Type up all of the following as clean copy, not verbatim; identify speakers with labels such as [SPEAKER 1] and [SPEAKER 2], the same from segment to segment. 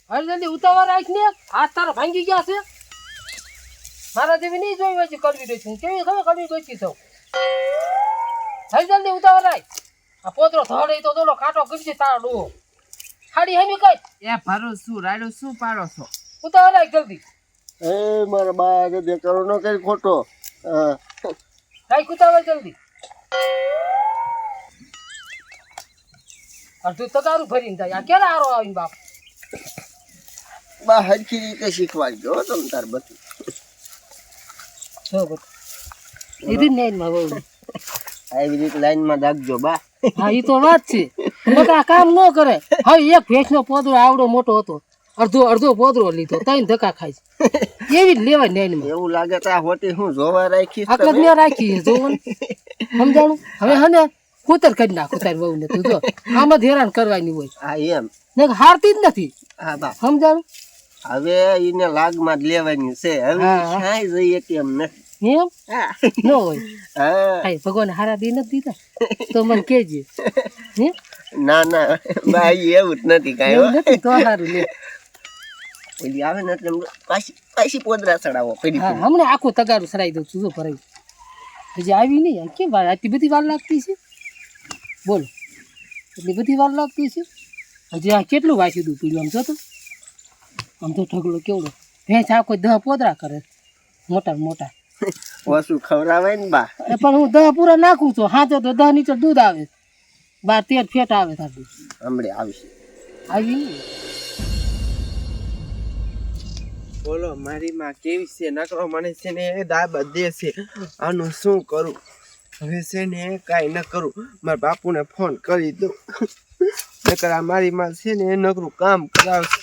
[SPEAKER 1] હાલ જલ્દી ઉતાવળ રાખ ને, હાથ તારા ભાંગી ગયા છે. મારા જેવી નહીં જોઈ હોય છે કડવી ડોસી. કેવી ખબર કડવી ડોસી થઉં. હાલ જલ્દી ઉતાવળ રાખ. આ પોતરો ધડે તો દોડો કાંટો ગમશે તારો ડોહો. ખાડી હેમી કઈ
[SPEAKER 2] એ ભરું શું રાડ્યો શું પાડો છો?
[SPEAKER 1] ઉતાવળ રાખ જલ્દી.
[SPEAKER 3] એ મારા બા આગળ દેખાડો ન કરી ખોટો.
[SPEAKER 1] રાખ ઉતાવળ જલ્દી. અડધું તગારું ભરીને જાય. આ ક્યારે આરો આવીને બાપ?
[SPEAKER 3] બા હરખી રીતે શીખવાડજો હો તમે તાર બધું.
[SPEAKER 1] જો બત સીધી ને માં બહુ
[SPEAKER 3] આવી રીતે લાઈનમાં દાગજો બા.
[SPEAKER 1] હા ઈ તો વાત છે. બધા કામ ન કરે. હવે એક ભેંસનો પોદરો આવડો મોટો હતો, અડધો પોદરો લીધો, ત્રણ ધક્કા ખાય છે. એવી જ લેવાય નાઈનમાં.
[SPEAKER 3] એવું લાગે તો આ હોટી હું જોવા રાખી
[SPEAKER 1] આકલ ને રાખી છે જોવાનું. સમજાણું? હવે હને કૂતર કરી નાખો તારી વહુ ને. તું જો આમ જ હેરાન કરવાની હોય.
[SPEAKER 3] હા એમ
[SPEAKER 1] ને હારતી જ નથી.
[SPEAKER 3] હા બા
[SPEAKER 1] સમજાણું?
[SPEAKER 3] હવે એને લાગમાં જ લેવાની છે. હવે ક્યાંય જઈએ કેમ નથી.
[SPEAKER 1] એમ ન હોય.
[SPEAKER 3] હા
[SPEAKER 1] ભગવાન હારા દી નથી દીધા તો મને કેજે.
[SPEAKER 3] ના ના બા એવું જ નથી કાંઈ
[SPEAKER 1] એવું નથી તો સારું લે.
[SPEAKER 3] ઓલી આવે ને એટલે પાછી પોદરા ચડાવો પડી.
[SPEAKER 1] હા હમણાં આખું તગારું સરાઈ દઉં છું. જો ભરાઈ હજી આવી નહીં. આ કેમ વાર આટલી બધી વાર લાગતી છે? બોલો એટલી બધી વાર લાગતી છે? હજી આ કેટલું વાંચી દઉં પીડ્યું. આમ જોતો આમ તો ઢગલો કેવડો. ભેંસ આખો 10 પોદરા કરે મોટા મોટા.
[SPEAKER 3] ઓછું ખવડાવે ને બા.
[SPEAKER 1] પણ હું 10 પૂરા નાખું છું. હાથે તો 10 લીટર દૂધ આવે, 12-13 ફેટ આવે. તારું
[SPEAKER 3] હમણાં આવશે.
[SPEAKER 1] આવી નહીં.
[SPEAKER 2] બોલો મારી માં કેવી છે? નકરો મને છે ને દાબ દે છે. આનું શું કરું? હવે છે ને કાંઈ ન કરું. મારા બાપુને ફોન કરી દઉં. નકર આ મારી માં છે ને નકરું કામ કરાવશે.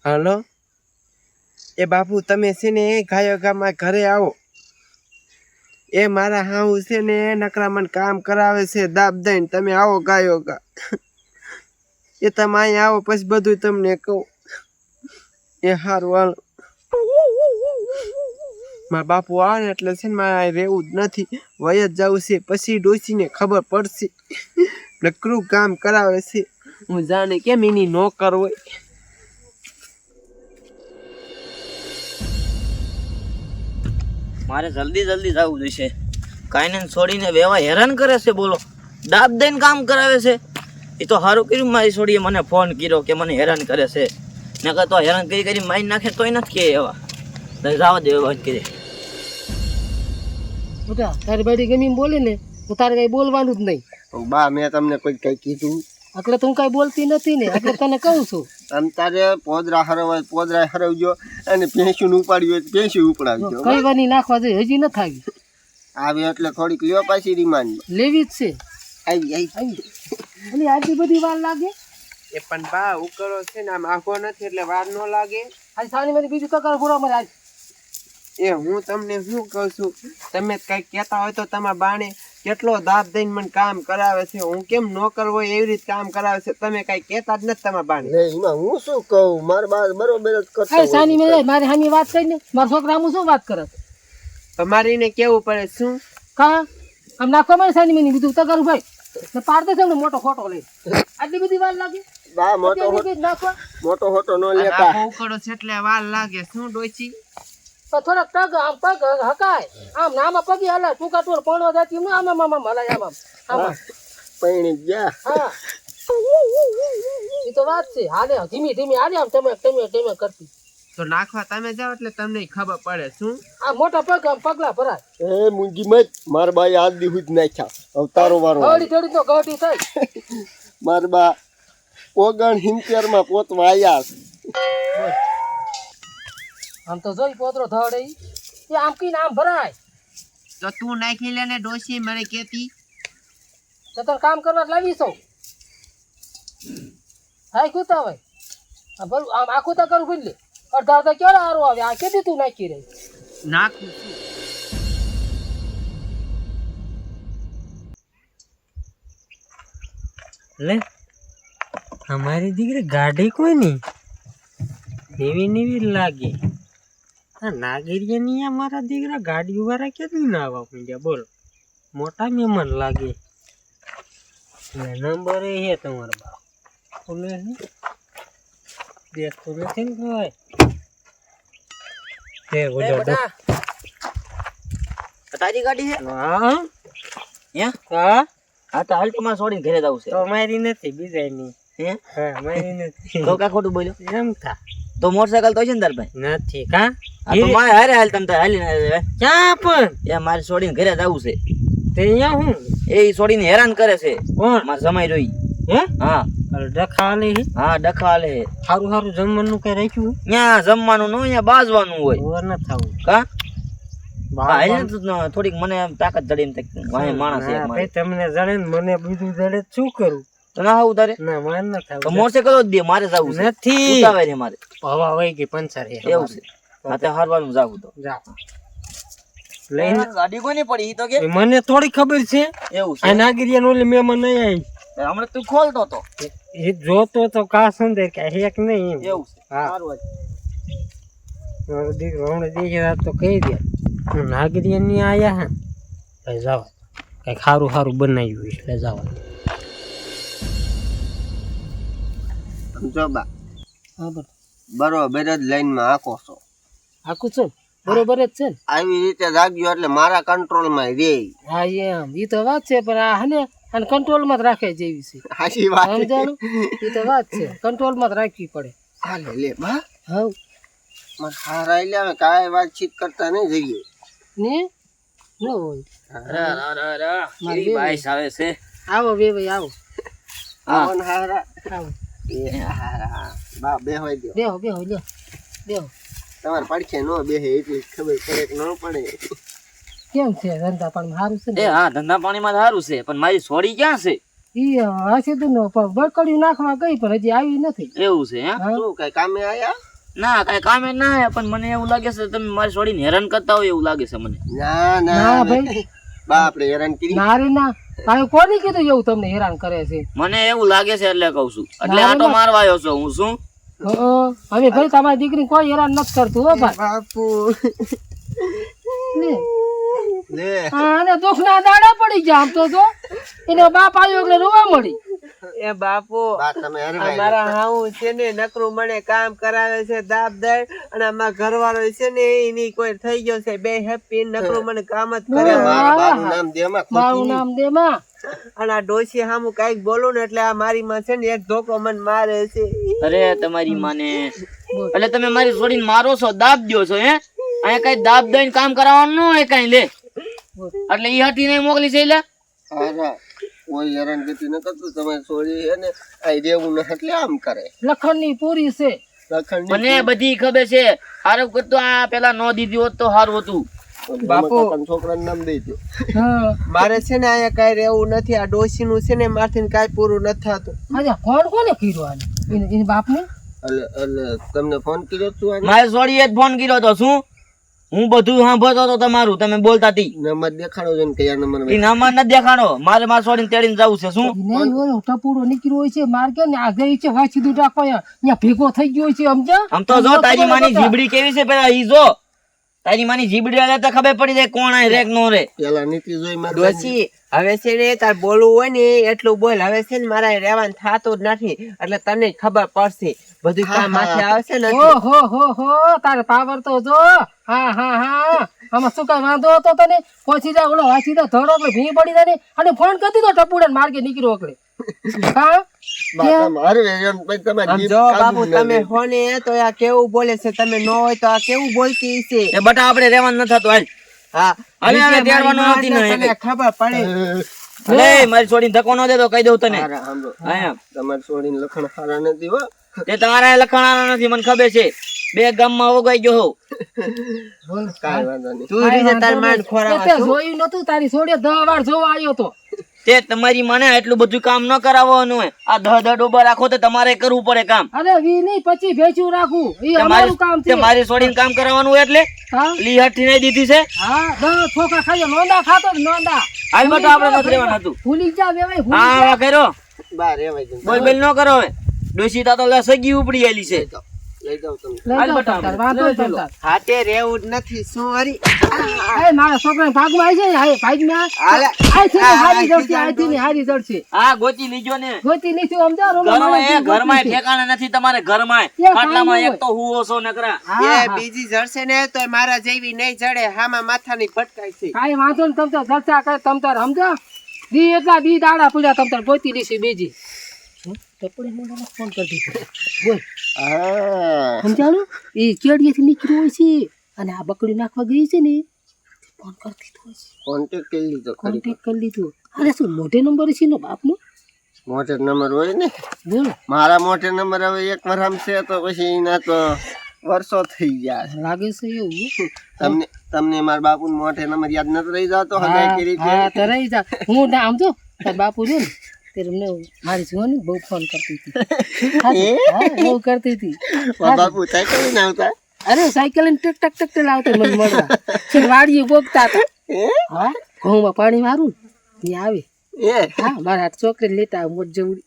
[SPEAKER 2] હાલો એ બાપુ તમે છે ને ગાયો ગામમાં ઘરે આવો. એ મારા હાઉ છે ને નકરા મને કામ કરાવે છે દાબ દઈને. તમે આવો ગાયો ગા. એ તમે અહીંયા આવો પછી બધું તમને કહું. એ હારું હાલ. મારા બાપુ આવે ને એટલે છે ને મારે રહેવું જ નથી. વય જ જવું છે. પછી ડોસીને ખબર પડશે. નકરું કામ કરાવે છે. હું જાણે કેમ એની નોકર હોય.
[SPEAKER 4] મારે જલ્દી જવું જોઈશે. કાંઈને છોડીને વેવા હેરાન કરે છે. બોલો દાબ દઈને કામ કરાવે છે. એ તો સારું કર્યું મારી છોડીએ મને ફોન કર્યો કે મને હેરાન કરે છે. નકર તો હેરાન કરી મારી નાખે તોય નથી કે એવા જવા દે વાત કરી.
[SPEAKER 1] બેટા તારી બાડી ગમી એમ બોલે ને તો તારે કઈ બોલવાનું જ નહીં.
[SPEAKER 3] બા મેં તમને કોઈ કઈ કીધું?
[SPEAKER 1] એટલે તું કઈ બોલતી નથી ને એટલે તને કહું છું.
[SPEAKER 3] તમ તારે પોદરા હરવાય પોદરા હરવજો અને ભેંસું ઉપાડ્યું હોય ભેંસું ઉપડાવજો.
[SPEAKER 1] કઈ વાની નાખવા જોઈએ હજી ન આવી.
[SPEAKER 3] આવે એટલે થોડીક લ્યો પાછી રિમાન્ડ
[SPEAKER 1] લેવી જ છે.
[SPEAKER 3] આવી
[SPEAKER 1] આવી અને આટલી બધી વાર લાગે?
[SPEAKER 2] એ પણ બા ઉકળો છે ને આમ આખો નથી એટલે વાર ન લાગે.
[SPEAKER 1] આજ સાની મને બીજું તકાર પૂરા મારે આજ.
[SPEAKER 2] એ હું તમને શું કહું છું, તમે કઈ કહેતા હોય તો તમારા બાણે કેટલો દાબ દઈને મને કામ કરાવે છે. હું કેમ નોકર હોય એવી રીતે કામ કરાવે છે. તમે કઈ કહેતા જ નથી તમારા બાણે.
[SPEAKER 3] એમાં હું શું કહું? મારા બા બરોબર જ કરતો
[SPEAKER 1] આ સાની મને મારી સામી વાત કરીને મારા છોકરા હું શું વાત કરે?
[SPEAKER 2] તમારે એને કેવું પડે શું?
[SPEAKER 1] કા આમ નાખવા મને સાની મને બીજું તકારું ભાઈ ને પાડતો છે ને મોટો ખોટો લઈ. આટલી બધી વાર લાગે?
[SPEAKER 3] બા મોટો
[SPEAKER 1] નાખવા
[SPEAKER 3] મોટો હોટો ન લેતા.
[SPEAKER 2] આખો ઉકળો છે એટલે વાર લાગે શું ડોચી?
[SPEAKER 1] થોડાક ટગ આમ પગ હકાય આમ ને આમાં પગી હલાય ટૂંકા ટોળ પણવા જતી ને આમ હલાય આમ
[SPEAKER 3] પૈણી ગયા.
[SPEAKER 1] હા એ તો વાત છે. હાલે ધીમી ધીમી હાલે આમ તમે કરતી.
[SPEAKER 2] તો નાખવા તમે જાઓ એટલે તમને ખબર પડે શું?
[SPEAKER 1] આ મોટા પગ આમ પગલા ભરાય.
[SPEAKER 3] એ મુંજી મત મારા બાઈ આજ દી હુજ નાખ્યા. હવે તારો વારો.
[SPEAKER 1] થોડી તો ગઢી થાય.
[SPEAKER 3] મારા બા 79 માં પોતવા આયા.
[SPEAKER 1] આમ તો જોઈ પોતરો ધડે એ આમ કીને આમ ભરાય.
[SPEAKER 2] તો તું નાખી લે ને ડોશી મને કેતી.
[SPEAKER 1] તો તને કામ કરવા લાવી છો. હાય કુતા હોય આમ આખું તો કરું ભૂલી લે. અડધા ક્યારે આરો આવે? આ કેદી તું નાખી રહી?
[SPEAKER 2] નાખું છું.
[SPEAKER 5] લે हमारी દીકરી ગાડી કોઈ નહીં નેવી લાગે. આ નાગરિયાની અમારા દીકરા ગાડી વાળા કેટલી ના આવવા માંડ્યા. બોલો મોટા મહેમાન લાગે. નંબર એ હે તમારો બાપ બોલે છે દેખતો નથી ને કોઈ તે બોલો
[SPEAKER 4] તારી ગાડી છે
[SPEAKER 5] હા
[SPEAKER 4] હે
[SPEAKER 5] હા
[SPEAKER 4] હા તો હાલ તો મારે છોડીને ઘરે જવું છે
[SPEAKER 5] તો મારી નથી બીજાની
[SPEAKER 4] હે
[SPEAKER 5] હા મારી નથી
[SPEAKER 4] તો કા ખોટું બોલ્યો
[SPEAKER 5] એમ થા
[SPEAKER 4] તો મોટરસાયકલ તો છે ને તાર ભાઈ
[SPEAKER 5] નથી કા
[SPEAKER 4] હા તો મારે હારે હાલ તમે હાલીને
[SPEAKER 5] ક્યાં પણ
[SPEAKER 4] એ મારે છોડીને ઘરે જવું છે
[SPEAKER 5] તે અહીંયા હું
[SPEAKER 4] એ છોડીને હેરાન કરે છે
[SPEAKER 5] કોણ
[SPEAKER 4] મારે જમાઈ રોઈ
[SPEAKER 5] હે
[SPEAKER 4] હા
[SPEAKER 5] ડખા લે
[SPEAKER 4] હા ડખા લે
[SPEAKER 5] સારું સારું જમવાનું કઈ રાખ્યું
[SPEAKER 4] ત્યાં જમવાનું ન અહીંયા બાજવાનું હોય
[SPEAKER 5] ઓર ન થાવું
[SPEAKER 4] કા હાલ ને તું થોડીક મને એમ તાકાત જડીને વાહે માણસ છે એક મારે.
[SPEAKER 5] ભાઈ તમને જડે ને મને બીજું જડે તો શું કરું
[SPEAKER 4] તો ના આવું તારે
[SPEAKER 5] ના મારે ન
[SPEAKER 4] તો
[SPEAKER 5] થાવું
[SPEAKER 4] મોટરસાયકલ જ દે મારે જવું છે
[SPEAKER 5] નથી
[SPEAKER 4] ઉતાવે છે મારે
[SPEAKER 5] હવા વહી ગઈ પંચર હે
[SPEAKER 4] એવું છે હા તે હારવાનું જાવું તો
[SPEAKER 5] જા લઈને
[SPEAKER 4] ગાડી કોઈ નહીં પડી ઈ તો કે
[SPEAKER 5] મને થોડી ખબર છે
[SPEAKER 4] એવું
[SPEAKER 5] આ નાગરિયા ઓલી મહેમાન નહીં આવી
[SPEAKER 4] છે હમણાં તું ખોલતો તો
[SPEAKER 5] એ જોતો તો કા સંદેર કે હેક નહીં એમ.
[SPEAKER 4] એવું છે
[SPEAKER 5] હા
[SPEAKER 4] સારું વાત.
[SPEAKER 5] મારો દીકરો હમણાં દેખે તો કહી દે નાગરિયા ની આયા હે ભાઈ જાવ કઈ સારું સારું બનાવ્યું છે એટલે જાવ
[SPEAKER 3] જો બા
[SPEAKER 1] હા બરોબર
[SPEAKER 3] બરોબર જ લાઈનમાં આખો છો
[SPEAKER 1] આખું છે ને? બરોબર જ છે ને
[SPEAKER 3] આવી રીતે રાખ્યો એટલે મારા કંટ્રોલમાં રે
[SPEAKER 1] હા એમ ઈ તો વાત છે પણ આ હને અને કંટ્રોલમાં જ રાખે જેવી છે
[SPEAKER 3] હાચી વાત છે.
[SPEAKER 1] સમજાણું ઈ તો વાત છે કંટ્રોલમાં જ રાખવી પડે
[SPEAKER 3] હાલે લે બા
[SPEAKER 1] હા
[SPEAKER 3] મારે હારા એટલે અમે કાંઈ વાતચીત કરતા નહીં જઈએ
[SPEAKER 1] ને ન હોય
[SPEAKER 4] કેવી બાઈસ આવે છે
[SPEAKER 1] આવો બે ભાઈ આવો
[SPEAKER 4] હા
[SPEAKER 3] આવન હારા
[SPEAKER 1] આવો
[SPEAKER 3] એ હારા બા બે હોય દો
[SPEAKER 1] બેહો બેહો લ્યો બેહો
[SPEAKER 3] તમારે પડખે નો બેહે એટલી ખબર પડે કે ન પડે
[SPEAKER 1] કેમ છે ધંધા પણ સારું છે
[SPEAKER 4] એ
[SPEAKER 1] ને
[SPEAKER 4] હા ધંધા પાણીમાં સારું છે પણ મારી સોડી ક્યાં છે
[SPEAKER 1] ઈ હશે તો નો બકડ્યું નાખવા ગઈ પણ હજી આવી નથી
[SPEAKER 4] એવું છે હે
[SPEAKER 1] હા
[SPEAKER 3] શું કઈ કામે આયા
[SPEAKER 4] ના કઈ કામે ના આયા પણ મને એવું લાગે છે તમે મારી સોડીને હેરાન કરતા હોય એવું લાગે છે મને
[SPEAKER 3] ના
[SPEAKER 1] ના
[SPEAKER 3] ના
[SPEAKER 1] ભાઈ.
[SPEAKER 3] બા આપણે હેરાન કરી
[SPEAKER 1] ના રે ના કાંઈ કોની કીધું એવું તમને હેરાન કરે છે
[SPEAKER 4] મને એવું લાગે છે એટલે કહું છું એટલે
[SPEAKER 1] ના,
[SPEAKER 4] આટો
[SPEAKER 1] ના.
[SPEAKER 4] મારવા આવ્યો છું હું શું
[SPEAKER 1] હવે ભાઈ તમારી દીકરી કોઈ હેરાન નથી કરતું હો ભાઈ
[SPEAKER 3] બાપુ
[SPEAKER 1] લે
[SPEAKER 3] લે
[SPEAKER 1] અને દુઃખના દાડા પડી ગયા આમ તો જો એને બાપ આવ્યો એટલે રોવા મળી
[SPEAKER 5] એ બાપુ
[SPEAKER 3] બા તમે હરવાઈ
[SPEAKER 5] મારા હાઉ છે ને નકરું મને કામ કરાવે છે દાબ દે અને અમારા ઘરવાળો છે ને એની કોઈ થઈ ગયો છે બે હેપી નકરું મને કામ જ કરે
[SPEAKER 3] અરે મારા બાનું નામ દેમાં
[SPEAKER 1] મારું નામ દે માં
[SPEAKER 5] અને આ ડોશી હામું કઈક બોલું ને એટલે આ મારી માં છે ને એક ધોકો મને મારે છે
[SPEAKER 4] અરે તમારી માને એટલે તમે મારી સોડીને મારો છો દાબ દ્યો છો હે અહીંયા કઈ દાબ દઈને કામ કરાવવાનું ન હોય કઈ લે એટલે ઈ હટી નહીં મોકલી છે એટલે
[SPEAKER 3] હારા કોઈ હેરાન ગતિ ન કરતું તમે છોડી હે ને આ દેવું ન એટલે આમ કરે
[SPEAKER 1] લખણની પૂરી છે
[SPEAKER 3] લખણ
[SPEAKER 4] મને બધી ખબર છે હારું કરતો આ પેલા નો દીધી હોત તો સારું હતું
[SPEAKER 3] બાપુ છોકરાનું નામ દઈ દો
[SPEAKER 1] હા
[SPEAKER 5] મારે છે ને અહીંયા કઈ રહેવું નથી આ ડોશી નું છે ને મારથી કઈ પૂરું નથી થતું
[SPEAKER 1] આજે ફોન કોને કર્યો આને એને બાપને
[SPEAKER 3] એટલે તમને ફોન કર્યો તું આજે
[SPEAKER 4] મારે સોડીએ જ ફોન કર્યો તો શું હું બધું સાંભળતો હતો તમારું તમે બોલતા હતી
[SPEAKER 3] નંબર દેખાડો છે ને કયા નંબર
[SPEAKER 4] ઈ નંબર નથી દેખાડો મારે મારી સોડીને તેડીને જવું છે શું
[SPEAKER 1] નહીં ઓલો ટપુડો નીકળ્યો હોય છે માર કે ને આ ગઈ છે વાંચી દૂધ રાખવા અહીંયા ભેગો થઈ ગયો છે સમજા
[SPEAKER 4] આમ તો જો તારી માની જીબડી કેવી છે પેલા ઈ જો તારી માની જીબડી આલે તો ખબર પડી જાય કોણ આ રેક નો રે
[SPEAKER 3] પેલા નીતિ જોઈ મારે
[SPEAKER 5] ડોશી હવે છે ને તાર બોલવું હોય ને એટલું બોલ હવે છે ને મારા રહેવાનું થતું જ નથી એટલે તને જ ખબર પડશે બધું કામ માથે આવશે ને
[SPEAKER 1] ઓ હો તારે પાવર તો જો હા આમાં શું કઈ વાંધો હતો તને પહોંચી જા ઓલો વાંચી દો ધડો એટલે ભી પડી જાય ને અને ફોન કરી દીધો ટપુડે માર્ગે નીકળ્યો એટલે હા
[SPEAKER 5] આમ જો બાપુ તમે હોને તો આ કેવું બોલે છે તમે ન હોય તો આ કેવું બોલતી છે
[SPEAKER 4] એ બટા આપણે રહેવાનું ન થતું હાલ
[SPEAKER 5] હા
[SPEAKER 4] અરે,
[SPEAKER 5] નીચે
[SPEAKER 4] તેડવાનું
[SPEAKER 5] મારી
[SPEAKER 4] આવતી
[SPEAKER 5] માં
[SPEAKER 4] નહીં.
[SPEAKER 5] તને ખબર પડે
[SPEAKER 4] અરે મારી છોડીને ધક્કો ન દેતો કહી દઉં તને હા
[SPEAKER 3] તમારે છોડીને લખણ સારા નથી હો
[SPEAKER 4] તે તમારા લખાણા નથી મને ખબર છે બે ગામમાં ઓગાઈ ગયો હોઉં
[SPEAKER 3] કાંઈ વાંધો નહીં
[SPEAKER 5] તું રીતે તાર માંડ ખોરાવા
[SPEAKER 1] તે જોયું નતું તારી છોડે 10 વાર જોવા આવ્યો તો
[SPEAKER 4] તે તમારી મને એટલું બધું કામ ન કરાવવાનું હોય આ દહ ડોબા રાખો તો તમારે કરવું પડે કામ
[SPEAKER 1] અરે 20 નહીં 25 ભેંચું રાખું એ અમારું કામ
[SPEAKER 4] તે
[SPEAKER 1] છે
[SPEAKER 4] મારી છોડીને કામ કરાવવાનું હોય એટલે
[SPEAKER 1] હા
[SPEAKER 4] લી હઠી નહીં દીધી છે
[SPEAKER 1] હા 10 છોકરા ખાઈ નોંદા ખાતો જ નોંદા
[SPEAKER 4] હાલ બટા આપણે નથી રહેવાનું હતું
[SPEAKER 1] ભૂલી જા વેવાય
[SPEAKER 4] હા
[SPEAKER 1] ભૂલી
[SPEAKER 4] આવા કર્યો
[SPEAKER 3] બા રેવાય દે
[SPEAKER 4] બોલ બેલ ન કરો હવે ડોશી તા તો લે સગી ઉપડી આલી છે
[SPEAKER 3] લઈ જાઓ તમે
[SPEAKER 1] લઈ
[SPEAKER 4] હાલ
[SPEAKER 1] જાઓ
[SPEAKER 4] બટા,
[SPEAKER 1] તમતાર, વાંધો
[SPEAKER 4] લઈ
[SPEAKER 1] નહીં
[SPEAKER 4] લો.
[SPEAKER 1] તમતાર.
[SPEAKER 2] હાટે રેવું જ નથી શું હરી
[SPEAKER 1] એ મારા છોકરાને ભાગમાં આવી છે ને, હવે ભાગમાં
[SPEAKER 2] હાલે.
[SPEAKER 1] આથી
[SPEAKER 2] આ,
[SPEAKER 1] હારી
[SPEAKER 2] આ,
[SPEAKER 1] જડશે, આથી ને હારી જડશે.
[SPEAKER 4] આ ગોતી લીજો ને
[SPEAKER 1] ગોતી નહીં થયું, સમજાવો, રોમા
[SPEAKER 4] ઘરમાં
[SPEAKER 1] મારા જેવી
[SPEAKER 4] ઘરમાં
[SPEAKER 1] ગોતી છે.
[SPEAKER 4] ઠેકાણા નથી તમારે ઘરમાં
[SPEAKER 1] એ કાંઈ
[SPEAKER 4] ખાટલામાં
[SPEAKER 1] નહીં
[SPEAKER 4] એક તો હુવો છો નકરા
[SPEAKER 1] હા,
[SPEAKER 2] એ
[SPEAKER 1] હા.
[SPEAKER 2] બીજી જડશે ને તો મારા જેવી નહીં જડે હામાં માથાની ભટકાય છે
[SPEAKER 1] કાંઈ વાંધો નહીં, તમતાર જલસા કરે તમતાર, સમજો. દી એટલા દી દાડા પૂજા તમતાર ગોતી લેશે બીજી. ટપડી મોઢામાં ફોન કરી દીધો. બોલ,
[SPEAKER 3] હા
[SPEAKER 1] સમજાણું? એ કેડીએથી નીકળ્યું હોય છે અને આ બકડી નાખવા ગઈ છે ને, ફોન કરી દીધો હોય છે.
[SPEAKER 3] કોન્ટેક્ટ કરી લીધો ખરી
[SPEAKER 1] કોન્ટેક્ટ કરી લીધો. અરે શું મોઢે નંબર છે ને બાપનો?
[SPEAKER 3] મોટે નંબર હોય ને
[SPEAKER 1] બોલો,
[SPEAKER 3] મારા મોટે નંબર હવે એક વરમ છે તો પછી એના તો વર્ષો થઈ ગયા છે.
[SPEAKER 1] લાગે છે એવું હો.
[SPEAKER 3] તમને તમને મારા બાપુ મોટે નંબર યાદ નથી રહી જતો હગાઈ કરી
[SPEAKER 1] હા, હા, તો રહી જા. હું ના આમ જો તાર બાપુ છે ને તે અમને મારી જોવાની બહુ ફોન કરતી હતી. હા, બહુ કરતી હતી.
[SPEAKER 3] મારા બાપુ થાય કઈ ના આવતા
[SPEAKER 1] અરે સાયકલ ને ટક ટક ટક લાવતા મને મળવા છે, વાડીએ બોગતા હતા. હા, ઘઉંમાં પાણી મારું ને આવે.
[SPEAKER 3] એ
[SPEAKER 1] હા, મારા હાથ છોકરી લેતા આવે મોટ જવડી.